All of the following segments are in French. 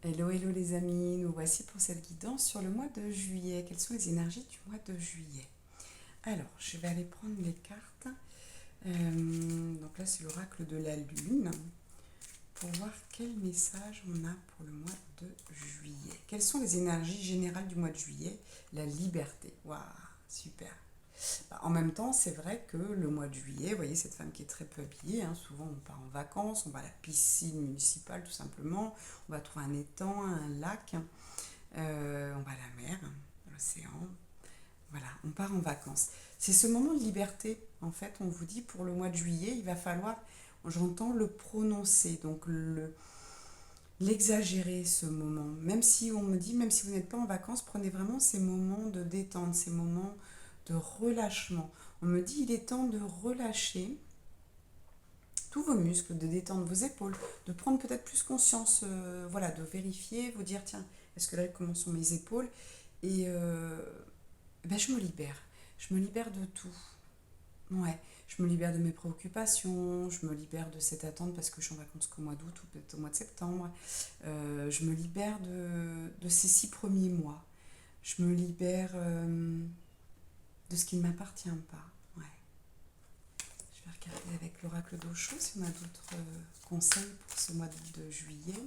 Hello, hello les amis, nous voici pour cette guidance sur le mois de juillet. Quelles sont les énergies du mois de juillet? Alors, je vais aller prendre les cartes. Donc là, c'est l'oracle de la lune pour voir quel message on a pour le mois de juillet. Quelles sont les énergies générales du mois de juillet? La liberté. Waouh, super. En même temps, c'est vrai que le mois de juillet, vous voyez cette femme qui est très peu habillée, hein, souvent on part en vacances, on va à la piscine municipale tout simplement, on va trouver un étang, un lac, on va à la mer, l'océan, voilà, on part en vacances. C'est ce moment de liberté, en fait, on vous dit pour le mois de juillet, il va falloir, j'entends le prononcer, donc l'exagérer ce moment. Même si on me dit, même si vous n'êtes pas en vacances, prenez vraiment ces moments de détente, ces moments de relâchement. On me dit, il est temps de relâcher tous vos muscles, de détendre vos épaules, de prendre peut-être plus conscience, voilà, de vérifier, vous dire, tiens, est-ce que là, comment sont mes épaules? Et ben, je me libère. Je me libère de tout. Ouais, je me libère de mes préoccupations, je me libère de cette attente parce que je suis en vacances qu'au mois d'août ou peut-être au mois de septembre. Je me libère de ces 6 premiers mois. Je me libère de ce qui ne m'appartient pas. Ouais. Je vais regarder avec l'oracle d'Osho si on a d'autres conseils pour ce mois de juillet.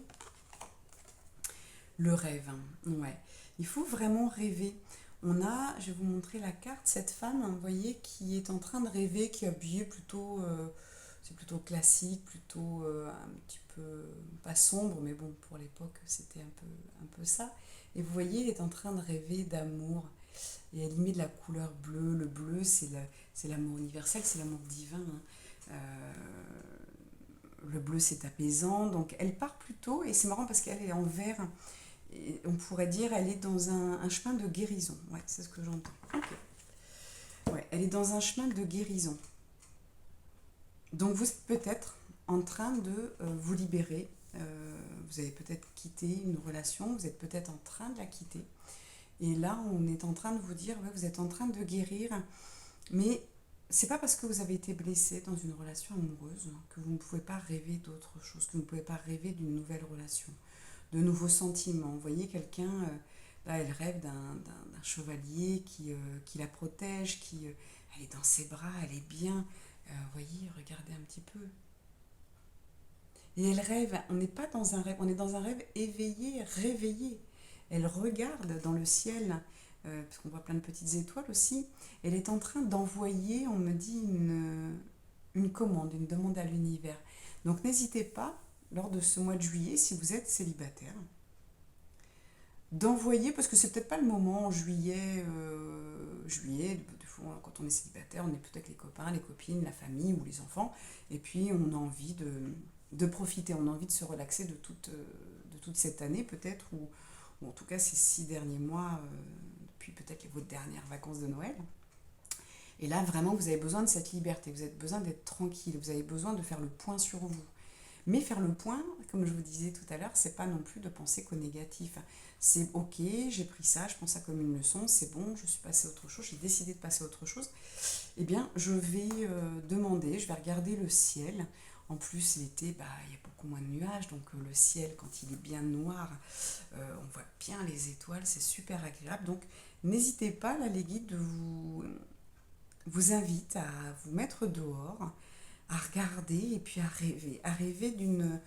Le rêve, hein. Ouais. Il faut vraiment rêver. On a, je vais vous montrer la carte, cette femme, hein, vous voyez, qui est en train de rêver, qui est habillée plutôt, c'est plutôt classique, plutôt un petit peu, pas sombre, mais bon, pour l'époque, c'était un peu ça. Et vous voyez, elle est en train de rêver d'amour. Et elle y met de la couleur bleue. Le bleu, c'est l'amour universel, c'est l'amour divin, hein. Le bleu, c'est apaisant. Donc, elle part plutôt, et c'est marrant parce qu'elle est en vert. Et on pourrait dire elle est dans un chemin de guérison. Ouais, c'est ce que j'entends. Ok. Ouais, elle est dans un chemin de guérison. Donc vous êtes peut-être en train de vous libérer. Vous avez peut-être quitté une relation, vous êtes peut-être en train de la quitter. Et là, on est en train de vous dire, ouais, vous êtes en train de guérir, mais c'est pas parce que vous avez été blessé dans une relation amoureuse que vous ne pouvez pas rêver d'autre chose, que vous ne pouvez pas rêver d'une nouvelle relation, de nouveaux sentiments. Vous voyez quelqu'un, là elle rêve d'un chevalier qui la protège, elle est dans ses bras, elle est bien. Vous voyez, regardez un petit peu. Et elle rêve, on n'est pas dans un rêve, on est dans un rêve éveillé, réveillé. Elle regarde dans le ciel, parce qu'on voit plein de petites étoiles aussi. Elle est en train d'envoyer, on me dit, une commande, une demande à l'univers. Donc n'hésitez pas, lors de ce mois de juillet, si vous êtes célibataire, d'envoyer, parce que c'est peut-être pas le moment en juillet, des fois, quand on est célibataire, on est peut-être avec les copains, les copines, la famille ou les enfants, et puis on a envie de profiter, on a envie de se relaxer de toute cette année peut-être, ou en tout cas ces 6 derniers mois, depuis peut-être vos dernières vacances de Noël. Et là, vraiment, vous avez besoin de cette liberté, vous avez besoin d'être tranquille, vous avez besoin de faire le point sur vous. Mais faire le point, comme je vous disais tout à l'heure, c'est pas non plus de penser qu'au négatif. C'est ok, j'ai pris ça, je prends ça comme une leçon, c'est bon, je suis passée à autre chose, j'ai décidé de passer à autre chose. Eh bien, je vais demander, je vais regarder le ciel. En plus, l'été, bah, il y a beaucoup moins de nuages, donc le ciel, quand il est bien noir, on voit bien les étoiles, c'est super agréable. Donc, n'hésitez pas, là, les guides, vous invite à vous mettre dehors, à regarder et puis à rêver d'une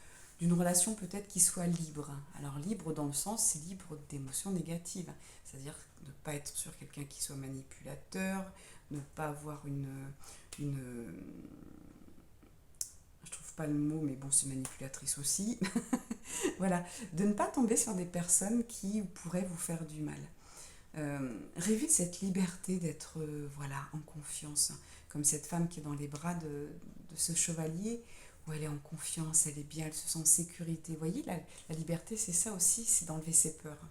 relation peut-être qui soit libre. Alors libre dans le sens, c'est libre d'émotions négatives, c'est-à-dire ne pas être sur quelqu'un qui soit manipulateur, ne pas avoir une je trouve pas le mot, mais bon, c'est manipulatrice aussi. Voilà, de ne pas tomber sur des personnes qui pourraient vous faire du mal. Rêver de cette liberté d'être voilà, en confiance, comme cette femme qui est dans les bras de ce chevalier, où elle est en confiance, elle est bien, elle se sent en sécurité. Vous voyez, la liberté, c'est ça aussi, c'est d'enlever ses peurs.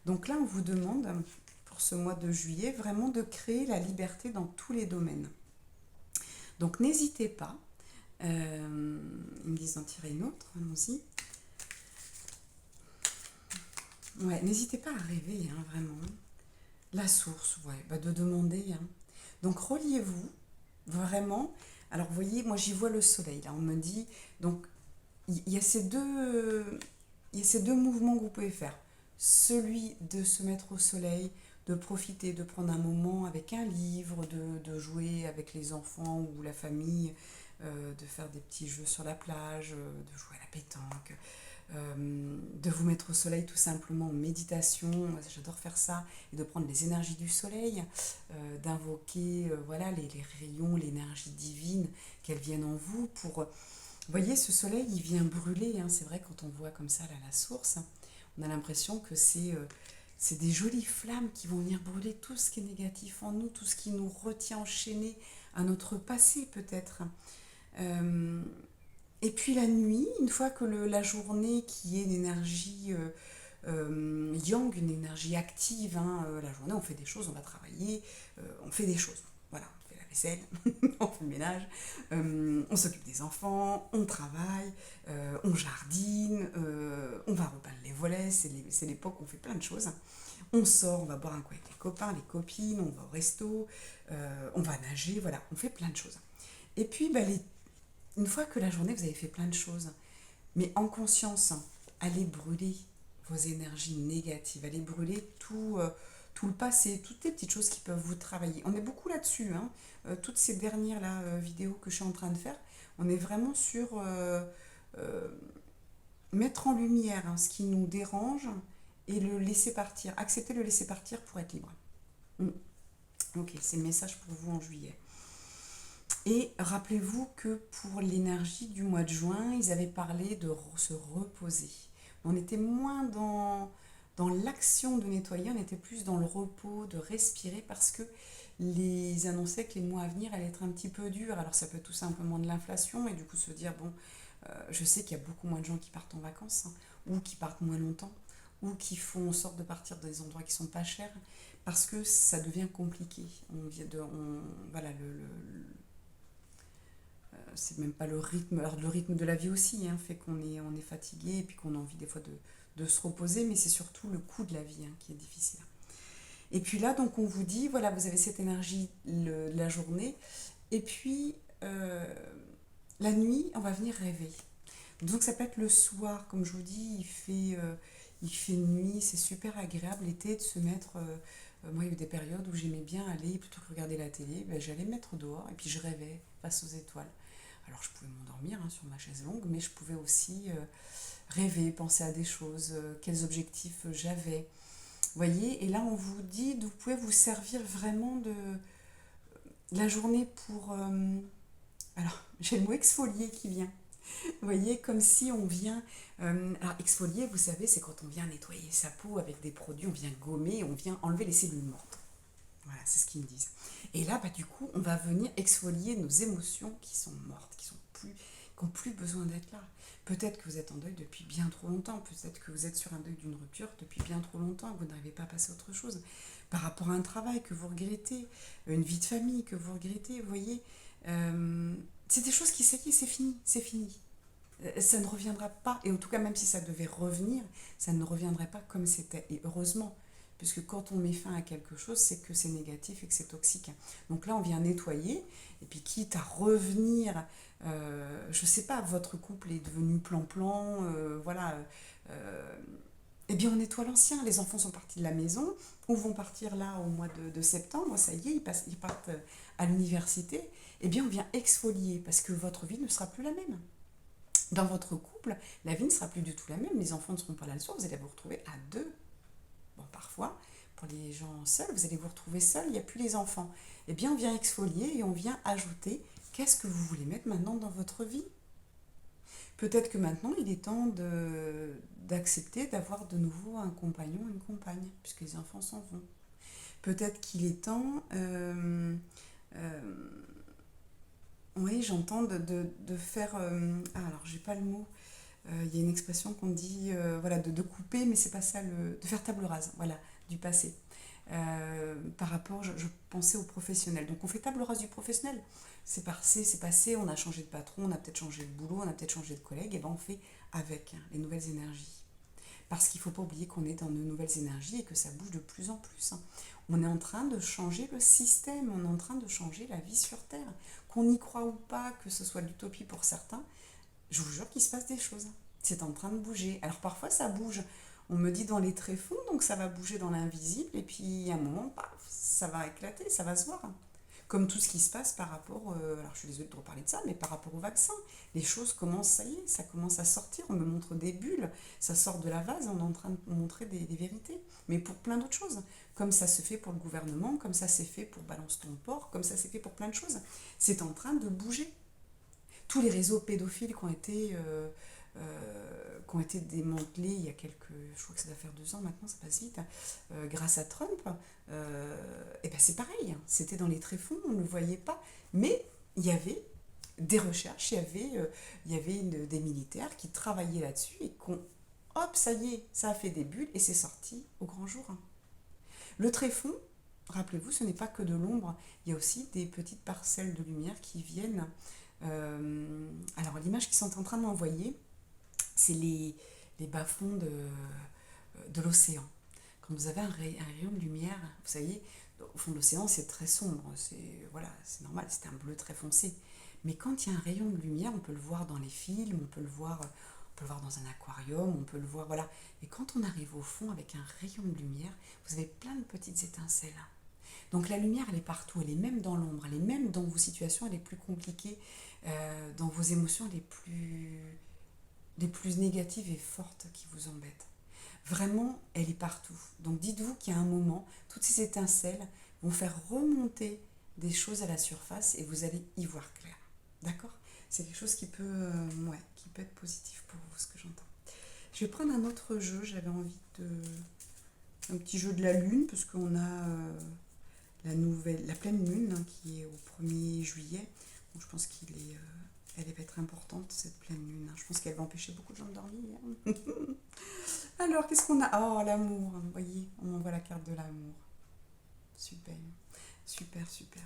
Donc là, on vous demande, pour ce mois de juillet, vraiment de créer la liberté dans tous les domaines. Donc n'hésitez pas, ils me disent d'en tirer une autre, allons-y. Ouais, n'hésitez pas à rêver, hein, vraiment. La source, ouais, bah de demander, hein. Donc reliez-vous vraiment. Alors vous voyez, moi j'y vois le soleil, là on me dit. Donc il y a ces deux. il y a ces deux mouvements que vous pouvez faire. Celui de se mettre au soleil, de profiter, de prendre un moment avec un livre, de jouer avec les enfants ou la famille, de faire des petits jeux sur la plage, de jouer à la pétanque, de vous mettre au soleil tout simplement en méditation, j'adore faire ça, et de prendre les énergies du soleil, d'invoquer voilà, les rayons, l'énergie divine, qu'elles viennent en vous pour... Vous voyez, ce soleil, il vient brûler, hein. C'est vrai, quand on voit comme ça là, la source, on a l'impression que c'est des jolies flammes qui vont venir brûler tout ce qui est négatif en nous, tout ce qui nous retient enchaînés à notre passé peut-être. Euh, et puis la nuit, une fois que la journée qui est une énergie yang, une énergie active, hein, la journée on fait des choses, on va travailler, on fait des choses. Voilà, on fait la vaisselle, on fait le ménage, on s'occupe des enfants, on travaille, on jardine, on va repeindre les volets, c'est l'époque où on fait plein de choses. On sort, on va boire un coup avec les copains, les copines, on va au resto, on va nager, voilà, on fait plein de choses. Et puis, bah, une fois que la journée, vous avez fait plein de choses, mais en conscience, allez brûler vos énergies négatives, allez brûler tout le passé, toutes les petites choses qui peuvent vous travailler. On est beaucoup là-dessus, hein. Toutes ces dernières là, vidéos que je suis en train de faire, on est vraiment sur euh, mettre en lumière, hein, ce qui nous dérange et le laisser partir, accepter le laisser partir pour être libre. Mm. Ok, c'est le message pour vous en juillet. Et rappelez-vous que pour l'énergie du mois de juin, ils avaient parlé de se reposer. On était moins dans l'action de nettoyer, on était plus dans le repos, de respirer, parce que les annonçaient que les mois à venir allaient être un petit peu durs. Alors ça peut être tout simplement de l'inflation, et du coup se dire, bon, je sais qu'il y a beaucoup moins de gens qui partent en vacances, hein, ou qui partent moins longtemps, ou qui font en sorte de partir dans des endroits qui sont pas chers, parce que ça devient compliqué. Voilà, c'est même pas le rythme, alors le rythme de la vie aussi, hein, fait on est fatigué et puis qu'on a envie des fois de se reposer, mais c'est surtout le coût de la vie, hein, qui est difficile. Et puis là, donc on vous dit, voilà, vous avez cette énergie la journée, et puis la nuit, on va venir rêver. Donc ça peut être le soir, comme je vous dis, il fait nuit, c'est super agréable l'été de se mettre... moi, il y a eu des périodes où j'aimais bien aller, plutôt que regarder la télé, ben, j'allais me mettre dehors et puis je rêvais face aux étoiles. Alors je pouvais m'endormir, hein, sur ma chaise longue, mais je pouvais aussi rêver, penser à des choses, quels objectifs j'avais. Vous voyez, et là on vous dit, vous pouvez vous servir vraiment de la journée pour... alors, j'ai le mot exfolier qui vient. Vous voyez, comme si on vient... alors, exfolier, vous savez, c'est quand on vient nettoyer sa peau avec des produits, on vient gommer, on vient enlever les cellules mortes. Voilà, c'est ce qu'ils me disent. Et là, bah, du coup, on va venir exfolier nos émotions qui sont mortes, qui n'ont plus besoin d'être là. Peut-être que vous êtes en deuil depuis bien trop longtemps, peut-être que vous êtes sur un deuil d'une rupture depuis bien trop longtemps, que vous n'arrivez pas à passer à autre chose. Par rapport à un travail que vous regrettez, une vie de famille que vous regrettez, vous voyez, c'est des choses qui, ça y est, c'est fini, c'est fini. Ça ne reviendra pas, et en tout cas, même si ça devait revenir, ça ne reviendrait pas comme c'était, et heureusement. Puisque quand on met fin à quelque chose, c'est que c'est négatif et que c'est toxique. Donc là, on vient nettoyer, et puis quitte à revenir, je ne sais pas, votre couple est devenu plan-plan, voilà, eh bien on nettoie l'ancien. Les enfants sont partis de la maison, ou vont partir là au mois de septembre, ça y est, ils partent à l'université. Eh bien on vient exfolier, parce que votre vie ne sera plus la même. Dans votre couple, la vie ne sera plus du tout la même, les enfants ne seront pas là le soir, vous allez vous retrouver à deux. Bon, parfois, pour les gens seuls, vous allez vous retrouver seuls, il n'y a plus les enfants. Eh bien, on vient exfolier et on vient ajouter qu'est-ce que vous voulez mettre maintenant dans votre vie. Peut-être que maintenant, il est temps d'accepter d'avoir de nouveau un compagnon, une compagne, puisque les enfants s'en vont. Peut-être qu'il est temps, oui, j'entends de faire... alors, j'ai pas le mot. Il y a une expression qu'on dit, voilà, de couper, mais c'est pas ça, de faire table rase, voilà, du passé. Par rapport, je pensais aux professionnels. Donc on fait table rase du professionnel. C'est passé, on a changé de patron, on a peut-être changé de boulot, on a peut-être changé de collègue, et ben on fait avec, hein, les nouvelles énergies. Parce qu'il ne faut pas oublier qu'on est dans de nouvelles énergies et que ça bouge de plus en plus, hein. On est en train de changer le système, on est en train de changer la vie sur Terre. Qu'on y croit ou pas, que ce soit l'utopie pour certains, je vous jure qu'il se passe des choses. c'est en train de bouger. Alors parfois ça bouge, on me dit dans les tréfonds, donc ça va bouger dans l'invisible, et puis à un moment, paf, ça va éclater, ça va se voir. Comme tout ce qui se passe par rapport, alors je suis désolée de reparler de ça, mais par rapport au vaccin, les choses commencent, ça y est, ça commence à sortir, on me montre des bulles, ça sort de la vase, on est en train de montrer des vérités, mais pour plein d'autres choses, comme ça se fait pour le gouvernement, comme ça s'est fait pour Balance ton porc, comme ça s'est fait pour plein de choses, c'est en train de bouger. Tous les réseaux pédophiles qui ont été démantelés il y a quelques, je crois que ça doit faire 2 ans maintenant, ça passe vite, grâce à Trump, et ben c'est pareil, hein. C'était dans les tréfonds, on ne le voyait pas, mais il y avait des recherches, il y avait des militaires qui travaillaient là-dessus et qu'on, hop, ça y est, ça a fait des bulles et c'est sorti au grand jour, hein. Le tréfond, rappelez-vous, ce n'est pas que de l'ombre, il y a aussi des petites parcelles de lumière qui viennent. Alors l'image qu'ils sont en train de m'envoyer, c'est les bas-fonds de l'océan. Quand vous avez un rayon de lumière, vous savez, au fond de l'océan, c'est très sombre, voilà, c'est normal, c'est un bleu très foncé. Mais quand il y a un rayon de lumière, on peut le voir dans les films, on peut le voir dans un aquarium, on peut le voir, voilà. Et quand on arrive au fond avec un rayon de lumière, vous avez plein de petites étincelles. Donc la lumière, elle est partout, elle est même dans l'ombre, elle est même dans vos situations les plus compliquées, dans vos émotions les plus négatives et fortes qui vous embêtent. Vraiment, elle est partout. Donc dites-vous qu'il y a un moment, toutes ces étincelles vont faire remonter des choses à la surface et vous allez y voir clair. D'accord? C'est quelque chose qui peut être positif pour vous, ce que j'entends. Je vais prendre un autre jeu, j'avais envie de... Un petit jeu de la lune, parce qu'on a la pleine lune, hein, qui est au 1er juillet. Donc je pense elle va être importante, cette pleine lune, hein. Je pense qu'elle va empêcher beaucoup de gens de dormir. Alors, qu'est-ce qu'on a? Oh, l'amour, vous voyez, on m'envoie la carte de l'amour. Super, super, super.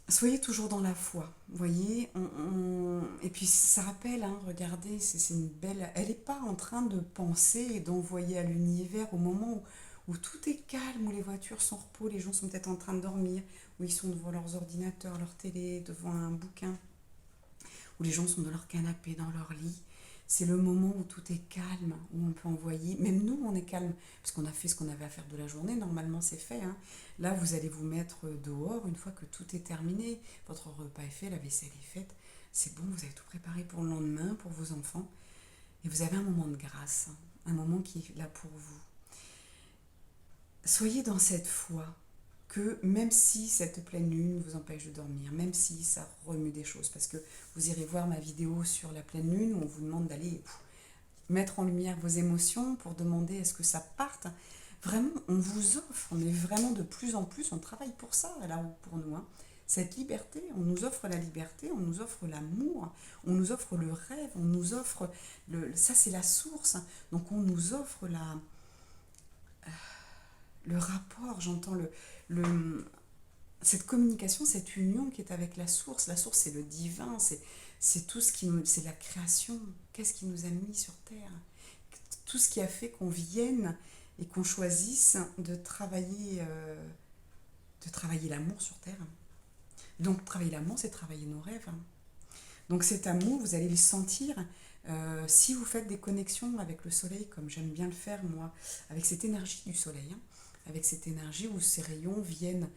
Soyez toujours dans la foi, vous voyez. Et puis ça rappelle, hein, regardez, c'est une belle... Elle n'est pas en train de penser et d'envoyer à l'univers au moment où tout est calme, où les voitures sont en repos, les gens sont peut-être en train de dormir, où ils sont devant leurs ordinateurs, leur télé, devant un bouquin, où les gens sont dans leur canapé, dans leur lit. C'est le moment où tout est calme, où on peut envoyer. Même nous, on est calme, parce qu'on a fait ce qu'on avait à faire de la journée. Normalement, c'est fait, hein. Là, vous allez vous mettre dehors une fois que tout est terminé. Votre repas est fait, la vaisselle est faite. C'est bon, vous avez tout préparé pour le lendemain, pour vos enfants. Et vous avez un moment de grâce, hein, un moment qui est là pour vous. Soyez dans cette foi que même si cette pleine lune vous empêche de dormir, même si ça remue des choses, parce que vous irez voir ma vidéo sur la pleine lune où on vous demande d'aller mettre en lumière vos émotions pour demander est-ce que ça parte. Vraiment, on vous offre, mais vraiment de plus en plus, on travaille pour ça, là, pour nous, hein. Cette liberté, on nous offre la liberté, on nous offre l'amour, on nous offre le rêve, on nous offre, ça c'est la source, donc on nous offre le rapport, j'entends cette communication, cette union qui est avec la source. La source, c'est le divin, c'est tout ce c'est la création. Qu'est-ce qui nous a mis sur Terre? Tout ce qui a fait qu'on vienne et qu'on choisisse de travailler l'amour sur Terre. Donc, travailler l'amour, c'est travailler nos rêves. Donc, cet amour, vous allez le sentir si vous faites des connexions avec le soleil, comme j'aime bien le faire, moi, avec cette énergie du soleil, hein, avec cette énergie où ces rayons viennent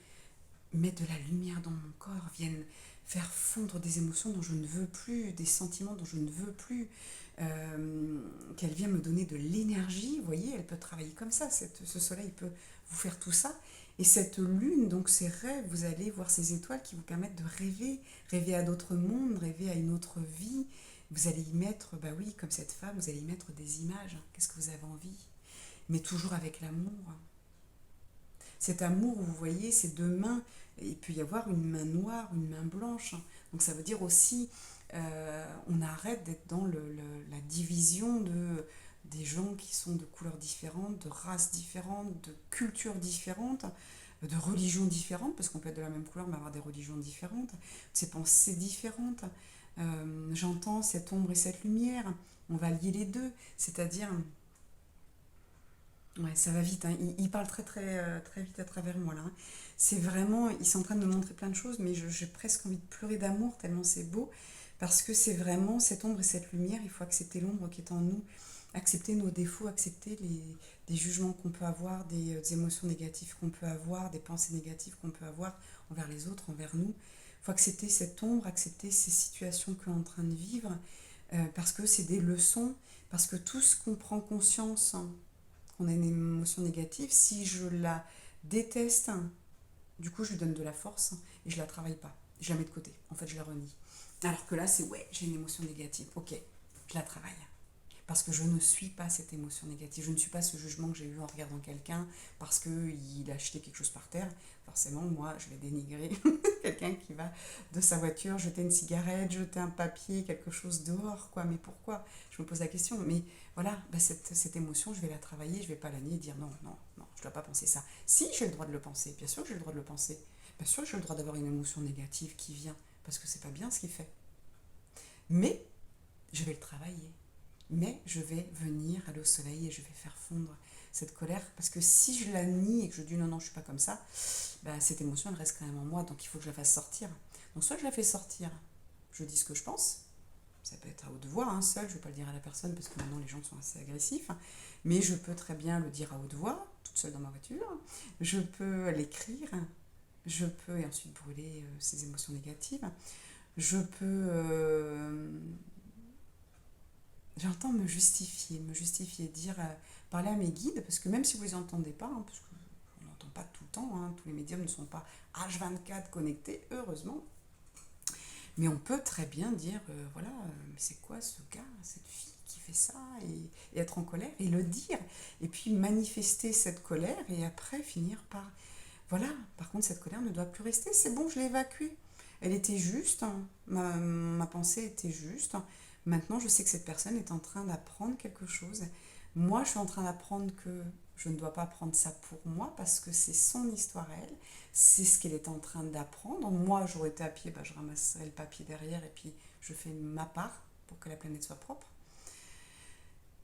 mettre de la lumière dans mon corps, viennent faire fondre des émotions dont je ne veux plus, des sentiments dont je ne veux plus, qu'elle vient me donner de l'énergie. Vous voyez, elle peut travailler comme ça, ce soleil peut vous faire tout ça. Et cette lune, donc ces rêves, vous allez voir ces étoiles qui vous permettent de rêver à d'autres mondes, rêver à une autre vie. Vous allez y mettre, bah oui, comme cette femme, vous allez y mettre des images. Qu'est-ce que vous avez envie? Mais toujours avec l'amour. Cet amour, vous voyez, ces deux mains, il peut y avoir une main noire, une main blanche. Donc ça veut dire aussi, on arrête d'être dans la division des gens qui sont de couleurs différentes, de races différentes, de cultures différentes, de religions différentes, parce qu'on peut être de la même couleur mais avoir des religions différentes, ces pensées différentes. J'entends cette ombre et cette lumière, on va lier les deux, c'est-à-dire... Ouais, ça va vite, hein. Il parle très très très vite à travers moi là, hein. C'est vraiment, ils sont en train de me montrer plein de choses, mais j'ai presque envie de pleurer d'amour tellement c'est beau. Parce que c'est vraiment cette ombre et cette lumière, il faut accepter l'ombre qui est en nous, accepter nos défauts, accepter des jugements qu'on peut avoir, des émotions négatives qu'on peut avoir, des pensées négatives qu'on peut avoir envers les autres, envers nous. Il faut accepter cette ombre, accepter ces situations qu'on est en train de vivre, parce que c'est des leçons, parce que tout ce qu'on prend conscience, hein, qu'on a une émotion négative, si je la déteste, du coup je lui donne de la force et je la travaille pas, je la mets de côté, en fait je la renie. Alors que là c'est ouais, j'ai une émotion négative, ok, je la travaille. Parce que je ne suis pas cette émotion négative, je ne suis pas ce jugement que j'ai eu en regardant quelqu'un parce qu'il a acheté quelque chose par terre. Forcément, moi, je vais dénigrer quelqu'un qui va de sa voiture jeter une cigarette, jeter un papier, quelque chose dehors, quoi. Mais pourquoi? Je me pose la question. Mais voilà, bah cette émotion, je vais la travailler, je ne vais pas la nier et dire non, non, non, je ne dois pas penser ça. Si, j'ai le droit de le penser, bien sûr que j'ai le droit de le penser. Bien sûr que j'ai le droit d'avoir une émotion négative qui vient, parce que c'est pas bien ce qu'il fait. Mais je vais le travailler. Mais je vais venir aller au soleil et je vais faire fondre cette colère. Parce que si je la nie et que je dis non, non, je suis pas comme ça, bah, cette émotion, elle reste quand même en moi. Donc il faut que je la fasse sortir. Donc soit je la fais sortir, je dis ce que je pense. Ça peut être à haute voix, hein, seul, je ne vais pas le dire à la personne parce que maintenant les gens sont assez agressifs. Mais je peux très bien le dire à haute voix, toute seule dans ma voiture. Je peux l'écrire. Je peux, et ensuite brûler ces émotions négatives. Je peux j'entends me justifier, dire, parler à mes guides, parce que même si vous ne les entendez pas, hein, parce qu'on n'entend pas tout le temps, hein, tous les médiums ne sont pas H24 connectés, heureusement, mais on peut très bien dire, voilà, mais c'est quoi ce gars, cette fille qui fait ça, et être en colère, et le dire, et puis manifester cette colère, et après finir par, voilà, par contre cette colère ne doit plus rester, c'est bon, je l'ai évacuée. Elle était juste, hein, ma pensée était juste. Maintenant, je sais que cette personne est en train d'apprendre quelque chose. Moi, je suis en train d'apprendre que je ne dois pas prendre ça pour moi parce que c'est son histoire à elle. C'est ce qu'elle est en train d'apprendre. Moi, j'aurais été à pied, bah, je ramasserais le papier derrière et puis je fais ma part pour que la planète soit propre.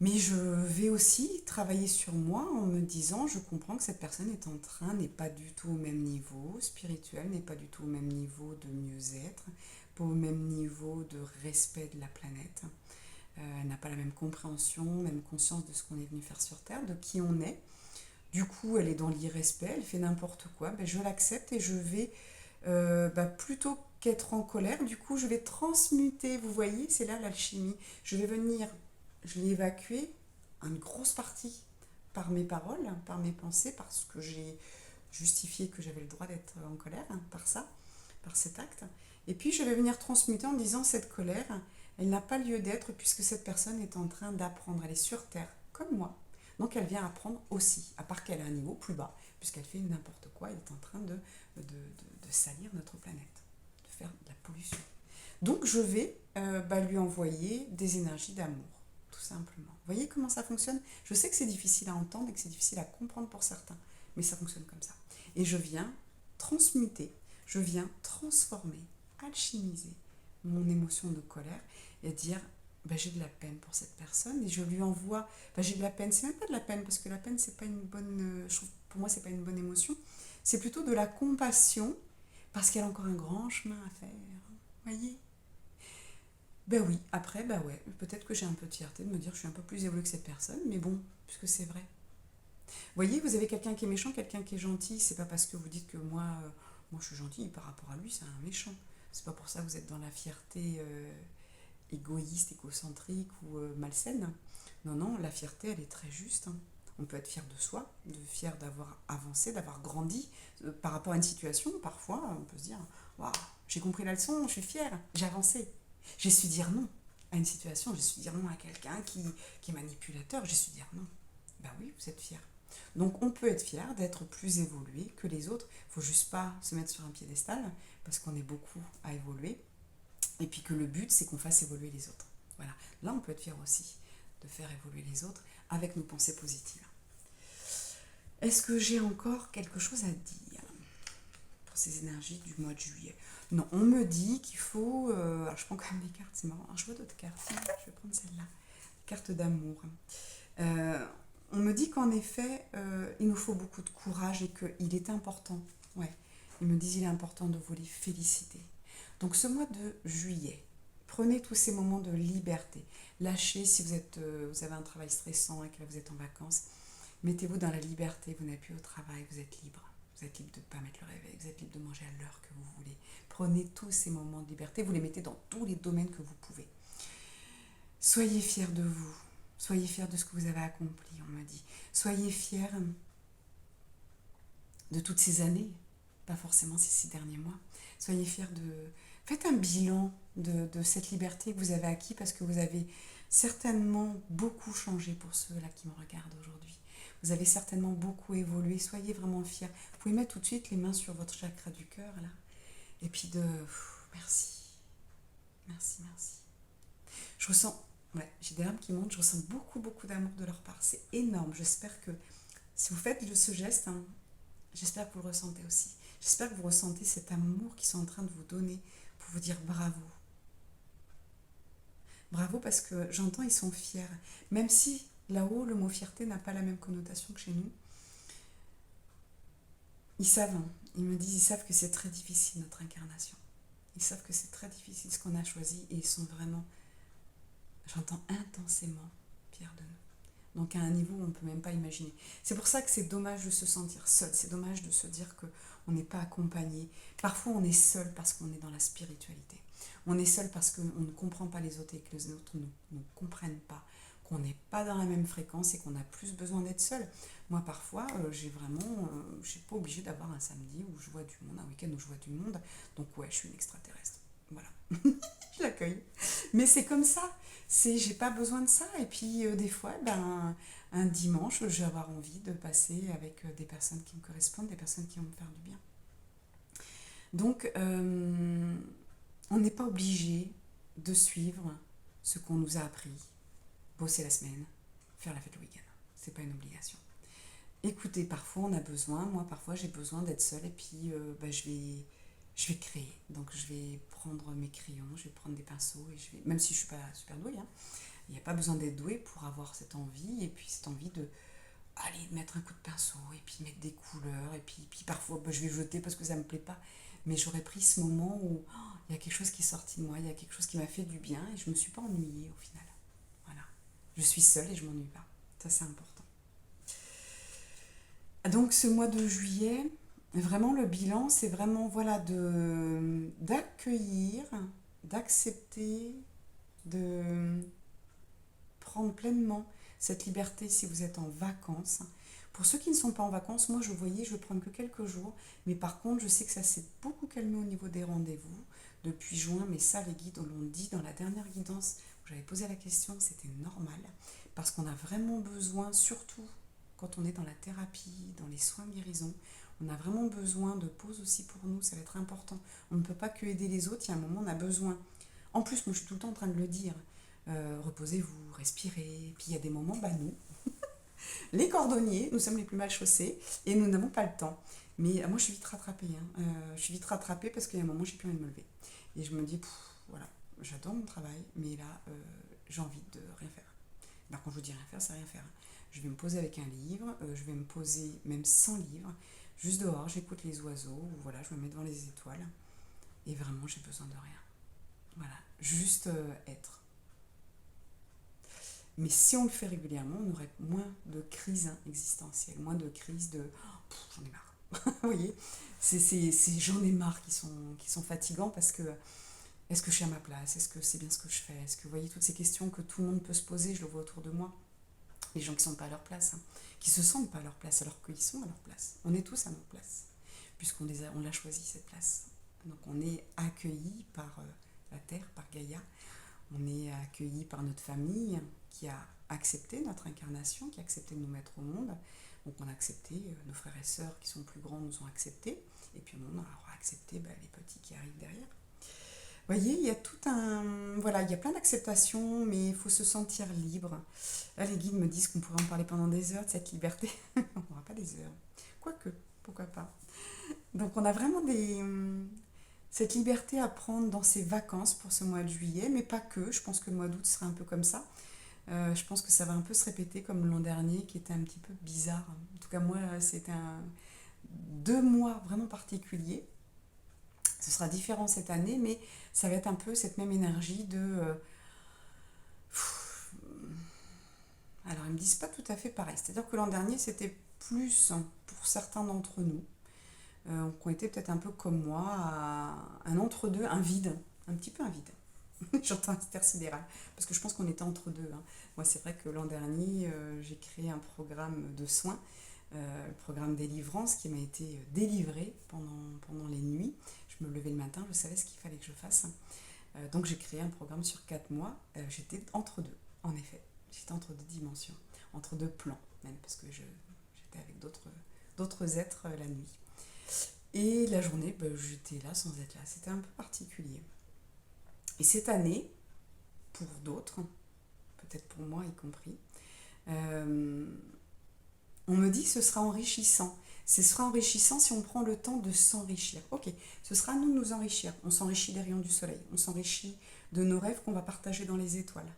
Mais je vais aussi travailler sur moi en me disant, je comprends que cette personne est en train, n'est pas du tout au même niveau spirituel, n'est pas du tout au même niveau de mieux-être, pas au même niveau de respect de la planète. Elle n'a pas la même compréhension, même conscience de ce qu'on est venu faire sur Terre, de qui on est. Du coup, elle est dans l'irrespect, elle fait n'importe quoi. Ben, je l'accepte et je vais, plutôt qu'être en colère, du coup, je vais transmuter. Vous voyez, c'est là l'alchimie. Je vais venir, je l'ai évacué, une grosse partie, par mes paroles, par mes pensées, parce que j'ai justifié que j'avais le droit d'être en colère, hein, par ça, par cet acte. Et puis, je vais venir transmuter en disant cette colère, elle n'a pas lieu d'être puisque cette personne est en train d'apprendre. Elle est sur Terre, comme moi. Donc elle vient apprendre aussi, à part qu'elle a un niveau plus bas, puisqu'elle fait n'importe quoi, elle est en train de salir notre planète, de faire de la pollution. Donc je vais lui envoyer des énergies d'amour, tout simplement. Vous voyez comment ça fonctionne? Je sais que c'est difficile à entendre et que c'est difficile à comprendre pour certains, mais ça fonctionne comme ça. Et je viens transmuter, je viens transformer, alchimiser mon émotion de colère et dire j'ai de la peine pour cette personne et je lui envoie j'ai de la peine, c'est même pas de la peine parce que la peine c'est pas une bonne pour moi c'est pas une bonne émotion, c'est plutôt de la compassion parce qu'elle a encore un grand chemin à faire, voyez. Ben oui, après ouais, peut-être que j'ai un peu de fierté de me dire que je suis un peu plus évoluée que cette personne, mais bon, puisque c'est vrai. Vous voyez, vous avez quelqu'un qui est méchant, quelqu'un qui est gentil, c'est pas parce que vous dites que moi je suis gentille par rapport à lui, c'est un méchant. C'est pas pour ça que vous êtes dans la fierté égoïste, égocentrique ou malsaine. Non, non, la fierté, elle est très juste, hein. On peut être fier de soi, fier d'avoir avancé, d'avoir grandi par rapport à une situation. Parfois, on peut se dire waouh, j'ai compris la leçon, je suis fière, j'ai avancé. J'ai su dire non à une situation, j'ai su dire non à quelqu'un qui est manipulateur, j'ai su dire non. Ben oui, vous êtes fier. Donc on peut être fier d'être plus évolué que les autres. Il ne faut juste pas se mettre sur un piédestal parce qu'on est beaucoup à évoluer. Et puis que le but, c'est qu'on fasse évoluer les autres. Voilà. Là, on peut être fier aussi de faire évoluer les autres avec nos pensées positives. Est-ce que j'ai encore quelque chose à dire pour ces énergies du mois de juillet? Non, on me dit qu'il faut... alors je prends quand même des cartes, c'est marrant. Alors, je vois d'autres cartes. Je vais prendre celle-là. Carte d'amour. On me dit qu'en effet, il nous faut beaucoup de courage et qu'il est important. Ouais, ils me disent qu'il est important de vous les féliciter. Donc ce mois de juillet, Prenez tous ces moments de liberté. Lâchez si vous avez un travail stressant et que là vous êtes en vacances. Mettez-vous dans la liberté, vous n'êtes plus au travail, vous êtes libre. Vous êtes libre de ne pas mettre le réveil, vous êtes libre de manger à l'heure que vous voulez. Prenez tous ces moments de liberté, vous les mettez dans tous les domaines que vous pouvez. Soyez fiers de vous, soyez fiers de ce que vous avez accompli, on me dit. Soyez fiers de toutes ces années, pas forcément ces 6 derniers mois. Soyez fiers de... Faites un bilan de cette liberté que vous avez acquis parce que vous avez certainement beaucoup changé pour ceux-là qui me regardent aujourd'hui. Vous avez certainement beaucoup évolué, soyez vraiment fiers. Vous pouvez mettre tout de suite les mains sur votre chakra du cœur, là, et puis merci, merci, merci. Je ressens, ouais, j'ai des larmes qui montent, je ressens beaucoup, beaucoup d'amour de leur part. C'est énorme, j'espère que si vous faites ce geste, hein, j'espère que vous le ressentez aussi. J'espère que vous ressentez cet amour qu'ils sont en train de vous donner pour vous dire bravo. Bravo parce que j'entends, ils sont fiers. Même si là-haut, le mot fierté n'a pas la même connotation que chez nous. Ils savent, hein, ils me disent, ils savent que c'est très difficile notre incarnation. Ils savent que c'est très difficile ce qu'on a choisi et ils sont vraiment, j'entends intensément fiers de nous. Donc à un niveau où on ne peut même pas imaginer. C'est pour ça que c'est dommage de se sentir seul, c'est dommage de se dire qu'on n'est pas accompagné. Parfois on est seul parce qu'on est dans la spiritualité. On est seul parce qu'on ne comprend pas les autres et que les autres ne nous comprennent pas, qu'on n'est pas dans la même fréquence et qu'on a plus besoin d'être seul. Moi parfois, je suis pas obligée d'avoir un samedi où je vois du monde, un week-end où je vois du monde. Donc ouais, je suis une extraterrestre. Voilà, je l'accueille. Mais c'est comme ça. J'ai pas besoin de ça. Et puis des fois, un dimanche, je vais avoir envie de passer avec des personnes qui me correspondent, des personnes qui vont me faire du bien. Donc, on n'est pas obligé de suivre ce qu'on nous a appris. Bosser la semaine, faire la fête le week-end. C'est pas une obligation. Écoutez, parfois on a besoin, moi parfois j'ai besoin d'être seule et puis je vais créer. Donc je vais prendre mes crayons, je vais prendre des pinceaux et même si je suis pas super douée, hein, il n'y a pas besoin d'être douée pour avoir cette envie et puis cette envie de aller mettre un coup de pinceau et puis mettre des couleurs et puis parfois je vais jeter parce que ça me plaît pas. Mais j'aurais pris ce moment où il y a quelque chose qui est sorti de moi, il y a quelque chose qui m'a fait du bien et je me suis pas ennuyée au final. Voilà. Je suis seule et je m'ennuie pas. Ça c'est important. Donc ce mois de juillet, vraiment le bilan, c'est vraiment voilà d'accueillir, d'accepter, de prendre pleinement cette liberté si vous êtes en vacances. Pour ceux qui ne sont pas en vacances, moi je vais prendre que quelques jours, mais par contre je sais que ça s'est beaucoup calmé au niveau des rendez-vous depuis juin, mais ça les guides l'ont dit dans la dernière guidance où j'avais posé la question, c'était normal, parce qu'on a vraiment besoin, surtout quand on est dans la thérapie, dans les soins de guérison, on a vraiment besoin de pause aussi pour nous, ça va être important. On ne peut pas que aider les autres, il y a un moment on a besoin. En plus, moi je suis tout le temps en train de le dire, reposez-vous, respirez, puis il y a des moments, nous, les cordonniers, nous sommes les plus mal chaussés et nous n'avons pas le temps. Mais moi je suis vite rattrapée, hein. Je suis vite rattrapée parce qu'il y a un moment j'ai plus envie de me lever. Et je me dis, voilà, j'adore mon travail, mais là j'ai envie de rien faire. Alors quand je vous dis rien faire, c'est rien faire. Je vais me poser avec un livre, je vais me poser même sans livre, juste dehors, j'écoute les oiseaux, voilà, je me mets devant les étoiles. Et vraiment, j'ai besoin de rien. Voilà, juste être. Mais si on le fait régulièrement, on aurait moins de crises existentielles, moins de crises de j'en ai marre. Vous voyez, c'est j'en ai marre qui sont fatigants parce que est-ce que je suis à ma place? Est-ce que c'est bien ce que je fais? Est-ce que vous voyez toutes ces questions que tout le monde peut se poser, je le vois autour de moi. Les gens qui ne sont pas à leur place, hein, qui ne se sentent pas à leur place alors qu'ils sont à leur place. On est tous à notre place, puisqu'on on l'a choisi cette place. Donc on est accueillis par la Terre, par Gaïa. On est accueillis par notre famille qui a accepté notre incarnation, qui a accepté de nous mettre au monde. Donc on a accepté, nos frères et sœurs qui sont plus grands nous ont acceptés, et puis on aura accepté les petits qui arrivent derrière. Vous voyez, il y a tout un... Voilà, il y a plein d'acceptations, mais il faut se sentir libre. Là, les guides me disent qu'on pourrait en parler pendant des heures de cette liberté. On n'aura pas des heures. Quoique, pourquoi pas. Donc on a vraiment cette liberté à prendre dans ces vacances pour ce mois de juillet, mais pas que. Je pense que le mois d'août sera un peu comme ça. Je pense que ça va un peu se répéter comme l'an dernier, qui était un petit peu bizarre. En tout cas, moi, c'était 2 mois vraiment particuliers. Ce sera différent cette année, mais ça va être un peu cette même énergie de... alors, ils me disent pas tout à fait pareil. C'est-à-dire que l'an dernier, c'était plus pour certains d'entre nous, qui ont été peut-être un peu comme moi, un entre-deux, un vide, un petit peu un vide. J'entends intersidéral, parce que je pense qu'on était entre deux. Hein. Moi, c'est vrai que l'an dernier, j'ai créé un programme de soins, le programme délivrance, qui m'a été délivré pendant les nuits. Je me levais le matin, je savais ce qu'il fallait que je fasse. Donc j'ai créé un programme sur 4 mois. J'étais entre deux, en effet. J'étais entre deux dimensions, entre deux plans même, parce que j'étais avec d'autres êtres la nuit. Et la journée, j'étais là sans être là. C'était un peu particulier. Et cette année, pour d'autres, peut-être pour moi y compris, euh, on me dit que ce sera enrichissant. Ce sera enrichissant si on prend le temps de s'enrichir. Ok, ce sera à nous de nous enrichir. On s'enrichit des rayons du soleil. On s'enrichit de nos rêves qu'on va partager dans les étoiles.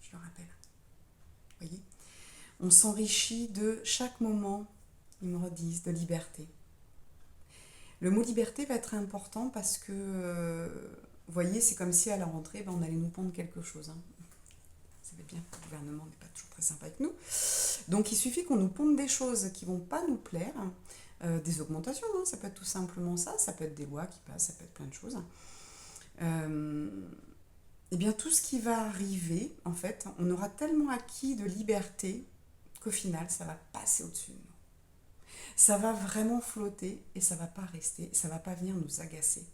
Je le rappelle. Vous voyez ? On s'enrichit de chaque moment, ils me redisent, de liberté. Le mot liberté va être important parce que, vous voyez, c'est comme si à la rentrée, on allait nous pondre quelque chose. Hein. Vous savez bien que le gouvernement n'est pas toujours très sympa avec nous. Donc il suffit qu'on nous ponde des choses qui ne vont pas nous plaire, des augmentations, hein, ça peut être tout simplement ça, ça peut être des lois qui passent, ça peut être plein de choses. Et bien tout ce qui va arriver, en fait, on aura tellement acquis de liberté qu'au final, ça va passer au-dessus de nous. Ça va vraiment flotter et ça va pas rester, ça va pas venir nous agacer.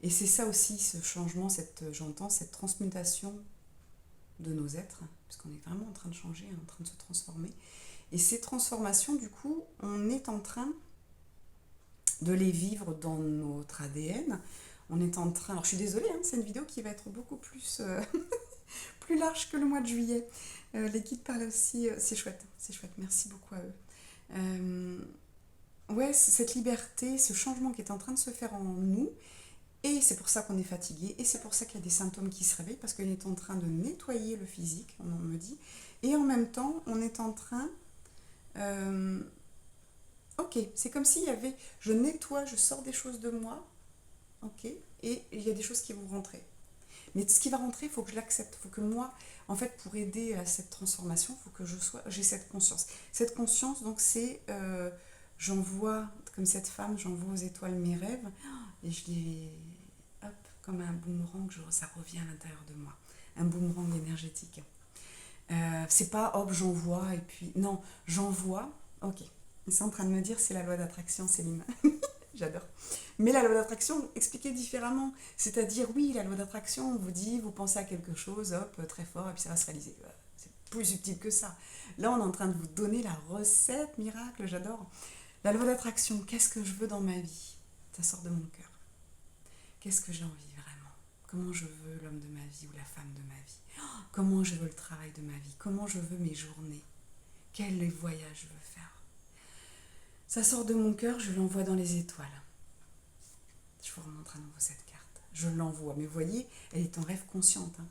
Et c'est ça aussi, ce changement, j'entends cette transmutation de nos êtres, parce qu'on est vraiment en train de changer, en train de se transformer. Et ces transformations, du coup, on est en train de les vivre dans notre ADN. On est en train... Alors, je suis désolée, hein, c'est une vidéo qui va être beaucoup plus large que le mois de juillet. Les guides parlent aussi... c'est chouette, merci beaucoup à eux. Ouais, cette liberté, ce changement qui est en train de se faire en nous, et c'est pour ça qu'on est fatigué, et c'est pour ça qu'il y a des symptômes qui se réveillent, parce qu'on est en train de nettoyer le physique, on me dit, et en même temps, on est en train... ok, c'est comme s'il y avait... Je nettoie, je sors des choses de moi, ok, et il y a des choses qui vont rentrer. Mais ce qui va rentrer, il faut que je l'accepte, il faut que moi, en fait, pour aider à cette transformation, il faut que j'ai cette conscience. Cette conscience, donc, c'est... j'envoie, comme cette femme, j'envoie aux étoiles mes rêves, et je les... hop, comme un boomerang, ça revient à l'intérieur de moi. Un boomerang énergétique. C'est pas hop, j'envoie et puis. Non, j'envoie. Ok. C'est en train de me dire c'est la loi d'attraction, Céline. J'adore. Mais la loi d'attraction, expliquée différemment. C'est-à-dire, oui, la loi d'attraction, on vous dit, vous pensez à quelque chose, hop, très fort, et puis ça va se réaliser. C'est plus subtil que ça. Là, on est en train de vous donner la recette miracle, j'adore. La loi d'attraction, qu'est-ce que je veux dans ma vie? Ça sort de mon cœur. Qu'est-ce que j'ai envie vraiment? Comment je veux l'homme de ma vie ou la femme de ma vie? Comment je veux le travail de ma vie? Comment je veux mes journées? Quel voyage je veux faire? Ça sort de mon cœur, je l'envoie dans les étoiles. Je vous remontre à nouveau cette carte. Je l'envoie. Mais vous voyez, elle est en rêve consciente. Hein.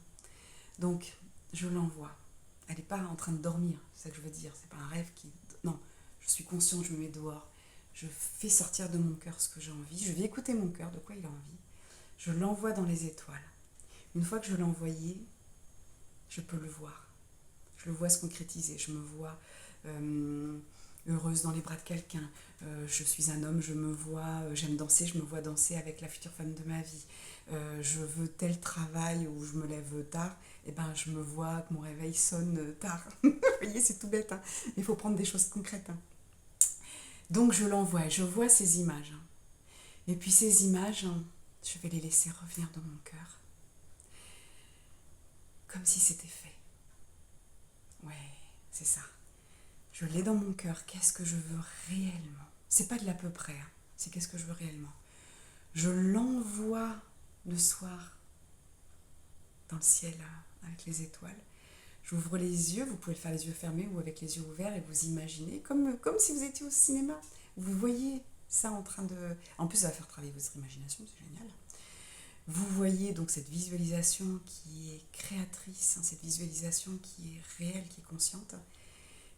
Donc, je l'envoie. Elle n'est pas en train de dormir, c'est ça que je veux dire. C'est pas un rêve qui... Non, je suis consciente, je me mets dehors. Je fais sortir de mon cœur ce que j'ai envie. Je vais écouter mon cœur, de quoi il a envie. Je l'envoie dans les étoiles. Une fois que je l'ai envoyé, je peux le voir. Je le vois se concrétiser. Je me vois heureuse dans les bras de quelqu'un. Je suis un homme, je me vois, j'aime danser, je me vois danser avec la future femme de ma vie. Je veux tel travail où je me lève tard, et ben je me vois que mon réveil sonne tard. Vous voyez, c'est tout bête. Hein. Il faut prendre des choses concrètes. Hein. Donc je l'envoie, je vois ces images. Hein. Et puis ces images, je vais les laisser revenir dans mon cœur. Comme si c'était fait. Ouais, c'est ça. Je l'ai dans mon cœur. Qu'est-ce que je veux réellement? C'est pas de l'à peu près. Hein. C'est qu'est-ce que je veux réellement. Je l'envoie le soir dans le ciel avec les étoiles. J'ouvre les yeux. Vous pouvez le faire les yeux fermés ou avec les yeux ouverts et vous imaginez comme si vous étiez au cinéma. Vous voyez ça en train de... En plus, ça va faire travailler votre imagination. C'est génial. Vous voyez donc cette visualisation qui est créatrice, hein, cette visualisation qui est réelle, qui est consciente.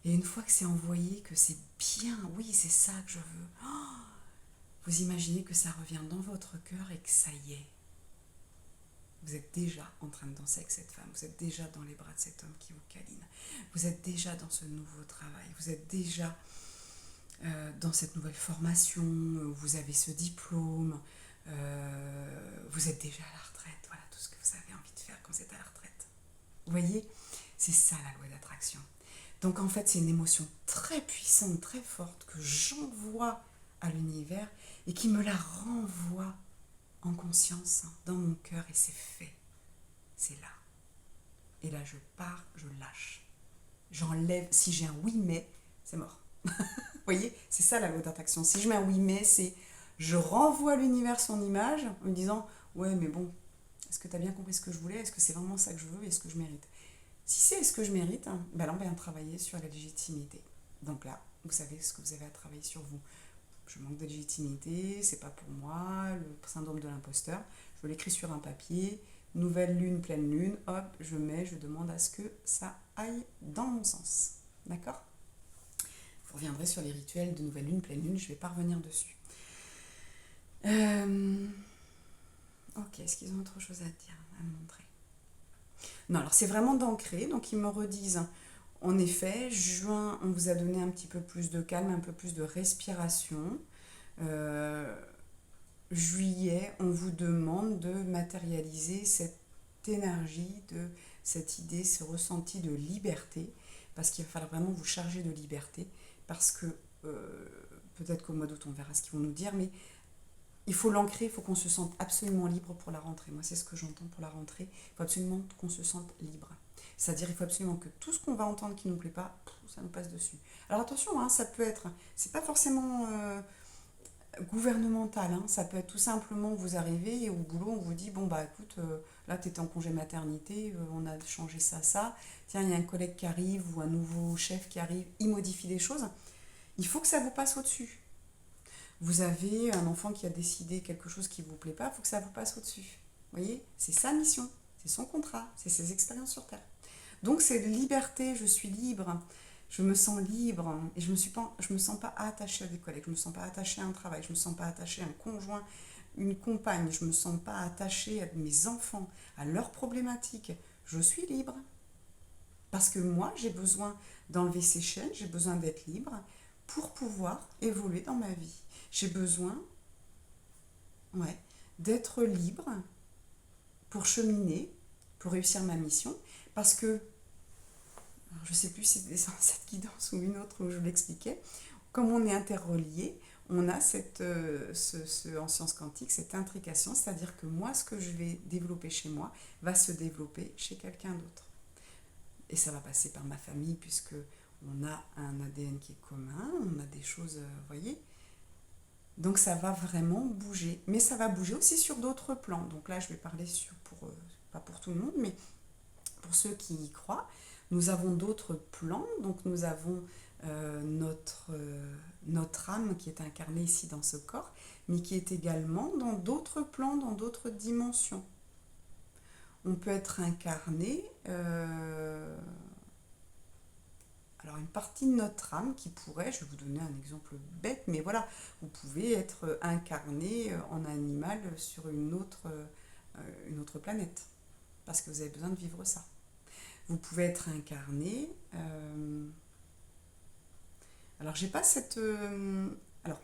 Et une fois que c'est envoyé, que c'est bien, oui, c'est ça que je veux. Oh, vous imaginez que ça revient dans votre cœur et que ça y est. Vous êtes déjà en train de danser avec cette femme, vous êtes déjà dans les bras de cet homme qui vous câline, vous êtes déjà dans ce nouveau travail, vous êtes déjà dans cette nouvelle formation, vous avez ce diplôme, vous êtes déjà à la retraite, voilà tout ce que vous avez envie de faire quand vous êtes à la retraite. Vous voyez, c'est ça la loi d'attraction. Donc en fait, c'est une émotion très puissante, très forte que j'envoie à l'univers et qui me la renvoie en conscience dans mon cœur et c'est fait. C'est là. Et là, je pars, je lâche. J'enlève. Si j'ai un oui mais, c'est mort. Vous voyez, c'est ça la loi d'attraction. Si je mets un oui mais, c'est je renvoie à l'univers son image en me disant ouais mais bon, est-ce que tu as bien compris ce que je voulais? Est-ce que c'est vraiment ça que je veux et est-ce que je mérite? Si c'est ce que je mérite, ben là on va travailler sur la légitimité. Donc là, vous savez ce que vous avez à travailler sur vous. Je manque de légitimité, c'est pas pour moi, le syndrome de l'imposteur. Je l'écris sur un papier, nouvelle lune, pleine lune, hop, je demande à ce que ça aille dans mon sens. D'accord? Vous reviendrez sur les rituels de nouvelle lune, pleine lune, je vais pas revenir dessus. Ok, est-ce qu'ils ont autre chose à dire, à me montrer? Non, alors c'est vraiment d'ancrer, donc ils me redisent, en effet, juin, on vous a donné un petit peu plus de calme, un peu plus de respiration. Juillet, on vous demande de matérialiser cette énergie, cette idée, ce ressenti de liberté, parce qu'il va falloir vraiment vous charger de liberté, parce que peut-être qu'au mois d'août, on verra ce qu'ils vont nous dire, mais il faut l'ancrer, il faut qu'on se sente absolument libre pour la rentrée. Moi, c'est ce que j'entends pour la rentrée. Il faut absolument qu'on se sente libre. C'est-à-dire, il faut absolument que tout ce qu'on va entendre qui ne nous plaît pas, ça nous passe dessus. Alors attention, hein, ça peut être, c'est pas forcément gouvernemental, hein, ça peut être tout simplement, vous arrivez et au boulot, on vous dit, bon bah écoute, là tu étais en congé maternité, on a changé ça, tiens, il y a un collègue qui arrive ou un nouveau chef qui arrive, il modifie des choses, il faut que ça vous passe au-dessus. Vous avez un enfant qui a décidé quelque chose qui ne vous plaît pas, il faut que ça vous passe au-dessus. Vous voyez, c'est sa mission, c'est son contrat, c'est ses expériences sur Terre. Donc c'est liberté, je suis libre, je me sens libre et je me sens pas attachée à des collègues, je me sens pas attachée à un travail, je me sens pas attachée à un conjoint, une compagne, je me sens pas attachée à mes enfants, à leurs problématiques. Je suis libre parce que moi j'ai besoin d'enlever ces chaînes, j'ai besoin d'être libre pour pouvoir évoluer dans ma vie. J'ai besoin d'être libre pour cheminer, pour réussir ma mission, parce que, alors je ne sais plus si c'est cette guidance ou une autre où je l'expliquais, comme on est interreliés, on a en sciences quantiques cette intrication, c'est-à-dire que moi, ce que je vais développer chez moi va se développer chez quelqu'un d'autre. Et ça va passer par ma famille, puisque on a un ADN qui est commun, on a des choses, vous voyez. Donc ça va vraiment bouger. Mais ça va bouger aussi sur d'autres plans. Donc là, je vais parler pas pour tout le monde, mais pour ceux qui y croient. Nous avons d'autres plans. Donc nous avons notre âme qui est incarnée ici dans ce corps, mais qui est également dans d'autres plans, dans d'autres dimensions. On peut être incarné... Alors une partie de notre âme qui pourrait, je vais vous donner un exemple bête, mais voilà, vous pouvez être incarné en animal sur une autre planète, parce que vous avez besoin de vivre ça. Vous pouvez être incarné... alors j'ai pas cette... alors,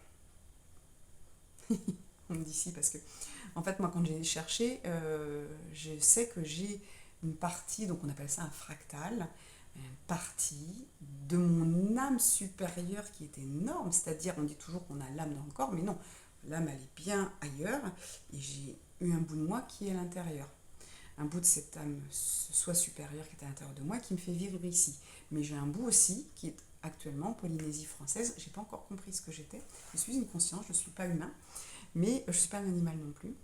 on me dit si parce que, en fait, moi quand j'ai cherché, je sais que j'ai une partie, donc on appelle ça un fractal, une partie de mon âme supérieure qui est énorme, c'est-à-dire on dit toujours qu'on a l'âme dans le corps, mais non, l'âme elle est bien ailleurs et j'ai eu un bout de moi qui est à l'intérieur, un bout de cette âme soit supérieure qui est à l'intérieur de moi qui me fait vivre ici, mais j'ai un bout aussi qui est actuellement en Polynésie française, j'ai pas encore compris ce que j'étais, je suis une conscience, je suis pas humain, mais je suis pas un animal non plus,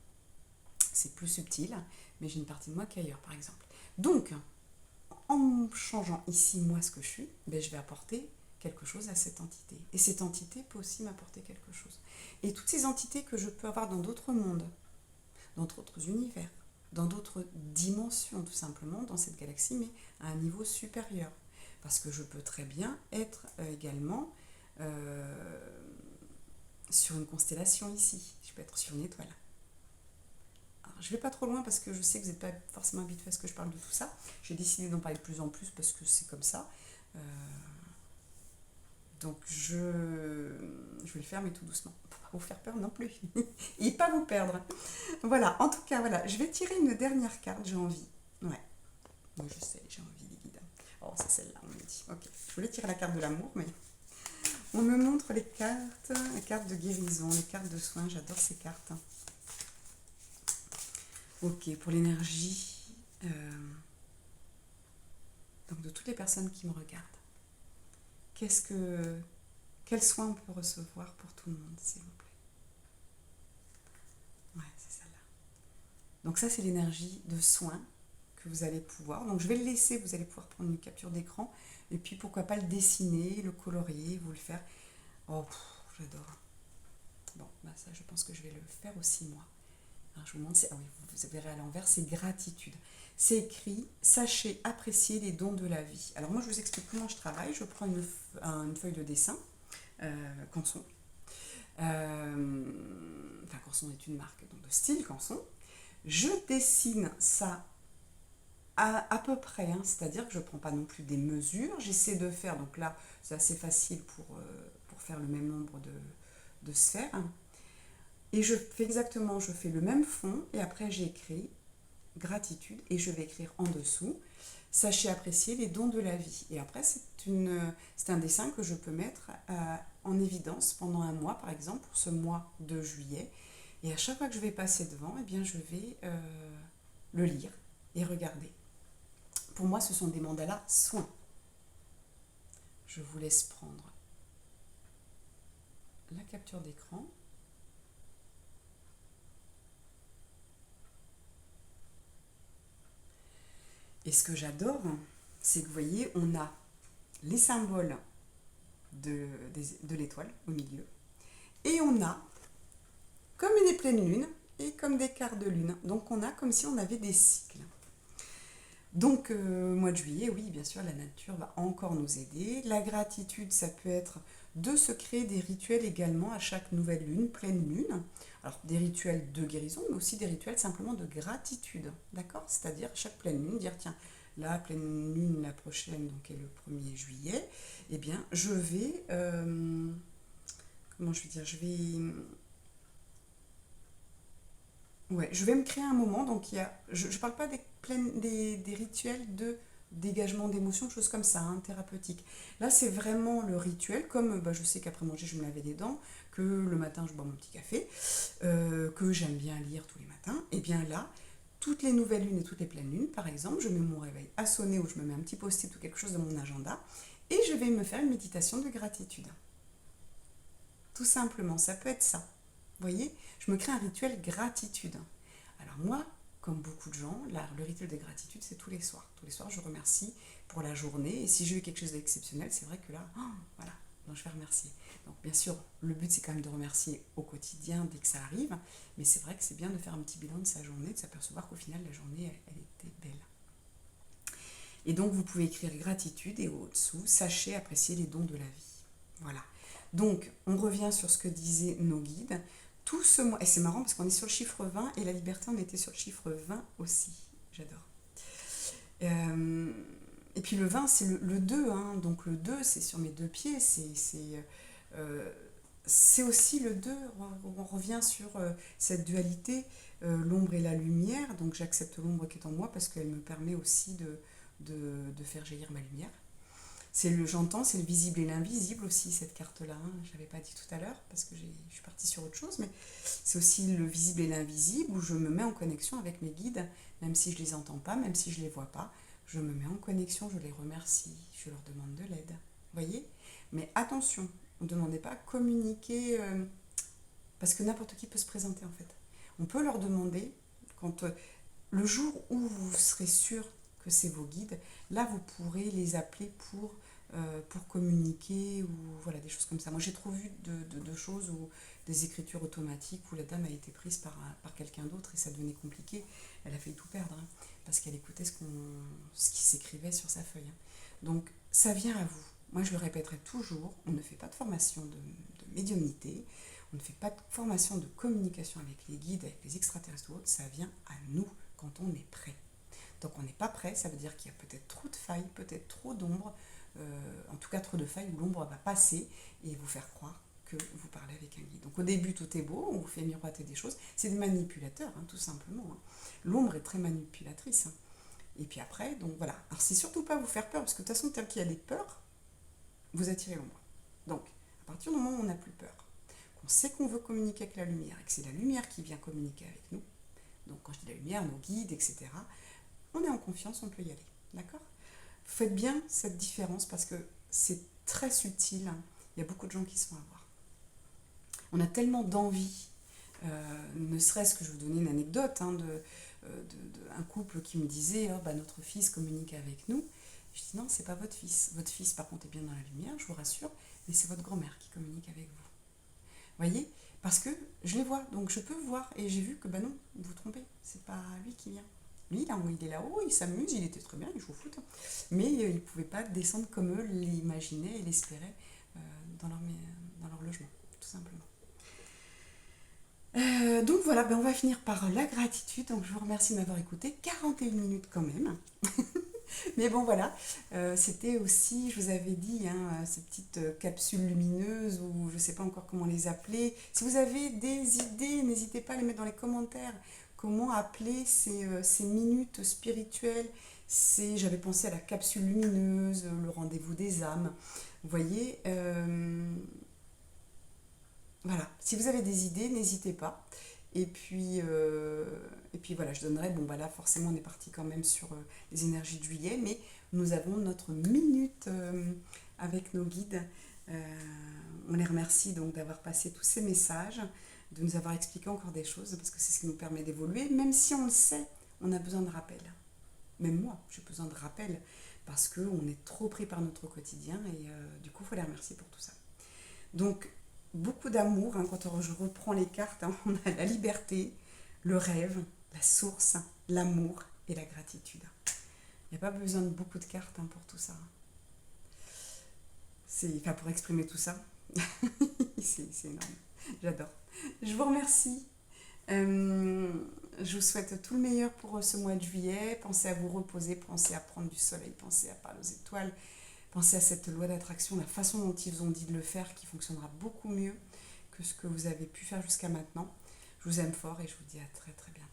c'est plus subtil, mais j'ai une partie de moi qui est ailleurs par exemple. Donc en changeant ici, moi, ce que je suis, ben, je vais apporter quelque chose à cette entité. Et cette entité peut aussi m'apporter quelque chose. Et toutes ces entités que je peux avoir dans d'autres mondes, dans d'autres univers, dans d'autres dimensions, tout simplement, dans cette galaxie, mais à un niveau supérieur. Parce que je peux très bien être également sur une constellation ici, je peux être sur une étoile. Alors, je ne vais pas trop loin parce que je sais que vous n'êtes pas forcément habitué à ce que je parle de tout ça. J'ai décidé d'en parler de plus en plus parce que c'est comme ça. Euh, donc je vais le faire mais tout doucement. Pour pas vous faire peur non plus. Et pas vous perdre. Voilà, en tout cas, voilà. Je vais tirer une dernière carte, j'ai envie. Ouais, moi je sais, j'ai envie des guides. Oh, c'est celle-là, on me dit. Ok, je voulais tirer la carte de l'amour, mais on me montre les cartes de guérison, les cartes de soins. J'adore ces cartes. Ok, pour l'énergie, donc de toutes les personnes qui me regardent, quels soins on peut recevoir pour tout le monde, s'il vous plaît? Ouais, c'est celle-là. Donc ça, c'est l'énergie de soins que vous allez pouvoir. Donc je vais le laisser, vous allez pouvoir prendre une capture d'écran et puis pourquoi pas le dessiner, le colorier, vous le faire. Oh, j'adore. Bon, bah ça, je pense que je vais le faire aussi moi. Alors, je vous montre, ah oui, vous verrez à l'envers, c'est gratitude. C'est écrit, sachez apprécier les dons de la vie. Alors moi, je vous explique comment je travaille. Je prends une feuille de dessin, Canson. Enfin, Canson est une marque donc de style Canson. Je dessine ça à peu près, hein, c'est-à-dire que je ne prends pas non plus des mesures. J'essaie de faire, donc là, c'est assez facile pour faire le même nombre de sphères. Et je fais exactement, je fais le même fond et après j'écris gratitude et je vais écrire en dessous sachez apprécier les dons de la vie. Et après c'est un dessin que je peux mettre en évidence pendant un mois par exemple pour ce mois de juillet et à chaque fois que je vais passer devant eh bien je vais le lire et regarder. Pour moi ce sont des mandalas soins. Je vous laisse prendre la capture d'écran. Et ce que j'adore, c'est que vous voyez, on a les symboles de l'étoile au milieu. Et on a comme des pleines lunes et comme des quarts de lune. Donc on a comme si on avait des cycles. Donc mois de juillet, oui, bien sûr, la nature va encore nous aider. La gratitude, ça peut être de se créer des rituels également à chaque nouvelle lune, pleine lune. Alors des rituels de guérison, mais aussi des rituels simplement de gratitude. D'accord? C'est-à-dire chaque pleine lune, dire tiens, la pleine lune, la prochaine, donc est le 1er juillet, eh bien je vais... comment je vais dire? Je vais me créer un moment, donc je ne parle pas des rituels de dégagement d'émotions, choses comme ça, hein, thérapeutiques. Là, c'est vraiment le rituel, comme je sais qu'après manger, je me lavais les dents, que le matin, je bois mon petit café, que j'aime bien lire tous les matins. Et bien là, toutes les nouvelles lunes et toutes les pleines lunes, par exemple, je mets mon réveil à sonner ou je me mets un petit post-it ou quelque chose dans mon agenda et je vais me faire une méditation de gratitude. Tout simplement, ça peut être ça. Vous voyez, je me crée un rituel gratitude. Alors moi, comme beaucoup de gens, le rituel de gratitude, c'est tous les soirs. Tous les soirs, je remercie pour la journée. Et si j'ai eu quelque chose d'exceptionnel, c'est vrai que là, voilà, donc je vais remercier. Donc bien sûr, le but, c'est quand même de remercier au quotidien dès que ça arrive. Mais c'est vrai que c'est bien de faire un petit bilan de sa journée, de s'apercevoir qu'au final, la journée, elle était belle. Et donc, vous pouvez écrire gratitude et au-dessous, sachez apprécier les dons de la vie. Voilà. Donc, on revient sur ce que disaient nos guides. Tout ce mois, et c'est marrant parce qu'on est sur le chiffre 20 et la liberté, on était sur le chiffre 20 aussi. J'adore. Et puis le 20, c'est le 2, hein. Donc le 2, c'est sur mes deux pieds. C'est aussi le 2. On revient sur cette dualité, l'ombre et la lumière. Donc j'accepte l'ombre qui est en moi parce qu'elle me permet aussi de faire jaillir ma lumière. J'entends, c'est le visible et l'invisible aussi, cette carte-là. Hein. Je ne l'avais pas dit tout à l'heure parce que je suis partie sur autre chose, mais c'est aussi le visible et l'invisible où je me mets en connexion avec mes guides, même si je ne les entends pas, même si je ne les vois pas. Je me mets en connexion, je les remercie, je leur demande de l'aide. Vous voyez? Mais attention, ne demandez pas à communiquer parce que n'importe qui peut se présenter en fait. On peut leur demander, quand le jour où vous serez sûr que c'est vos guides, là vous pourrez les appeler pour communiquer ou voilà des choses comme ça. Moi j'ai trop vu de choses où des écritures automatiques où la dame a été prise par quelqu'un d'autre et ça devenait compliqué. Elle a failli tout perdre hein, parce qu'elle écoutait ce qui s'écrivait sur sa feuille. Hein. Donc ça vient à vous. Moi je le répéterai toujours, on ne fait pas de formation de médiumnité, On ne fait pas de formation de communication avec les guides, avec les extraterrestres ou autres, ça vient à nous quand on est prêt. Donc on n'est pas prêt, ça veut dire qu'il y a peut-être trop de failles, peut-être trop d'ombre, en tout cas trop de failles où l'ombre va passer et vous faire croire que vous parlez avec un guide. Donc au début tout est beau, on vous fait miroiter des choses, c'est des manipulateurs tout simplement. L'ombre est très manipulatrice. Et puis après, donc voilà. Alors c'est surtout pas vous faire peur, parce que de toute façon, tel qu'il y a des peurs, vous attirez l'ombre. Donc, à partir du moment où on n'a plus peur, qu'on sait qu'on veut communiquer avec la lumière, et que c'est la lumière qui vient communiquer avec nous, donc quand je dis la lumière, nos guides, etc., on est en confiance, on peut y aller. D'accord? Faites bien cette différence, parce que c'est très subtil. Il y a beaucoup de gens qui se font avoir. On a tellement d'envie, ne serait-ce que je vais vous donner une anecdote, un couple qui me disait oh, notre fils communique avec nous. Je dis non, c'est pas votre fils. Votre fils, par contre, est bien dans la lumière, je vous rassure, mais c'est votre grand-mère qui communique avec vous. Voyez? Parce que je les vois, donc je peux voir, et j'ai vu que non, vous vous trompez, c'est pas lui qui vient. Lui, là, il est là-haut, il s'amuse, il était très bien, il joue au foot, mais il ne pouvait pas descendre comme eux l'imaginaient et l'espéraient dans leur logement, tout simplement. Donc voilà, on va finir par la gratitude. Donc je vous remercie de m'avoir écouté. 41 minutes quand même. Mais bon voilà, c'était aussi, je vous avais dit, ces petites capsules lumineuses ou je ne sais pas encore comment les appeler. Si vous avez des idées, n'hésitez pas à les mettre dans les commentaires. Comment appeler ces minutes spirituelles. J'avais pensé à la capsule lumineuse, le rendez-vous des âmes. Vous voyez, voilà, si vous avez des idées, n'hésitez pas. Et puis voilà, je donnerai, là forcément on est parti quand même sur les énergies de juillet, mais nous avons notre minute avec nos guides. On les remercie donc d'avoir passé tous ces messages, de nous avoir expliqué encore des choses, parce que c'est ce qui nous permet d'évoluer, même si on le sait, on a besoin de rappel. Même moi, j'ai besoin de rappel, parce qu'on est trop pris par notre quotidien, et du coup, il faut les remercier pour tout ça. Donc, beaucoup d'amour, quand je reprends les cartes, on a la liberté, le rêve, la source, l'amour et la gratitude. Il n'y a pas besoin de beaucoup de cartes pour tout ça. Pour exprimer tout ça, c'est énorme. J'adore. Je vous remercie. Je vous souhaite tout le meilleur pour ce mois de juillet. Pensez à vous reposer, pensez à prendre du soleil, pensez à parler aux étoiles. Pensez à cette loi d'attraction, la façon dont ils vous ont dit de le faire, qui fonctionnera beaucoup mieux que ce que vous avez pu faire jusqu'à maintenant. Je vous aime fort et je vous dis à très très bientôt.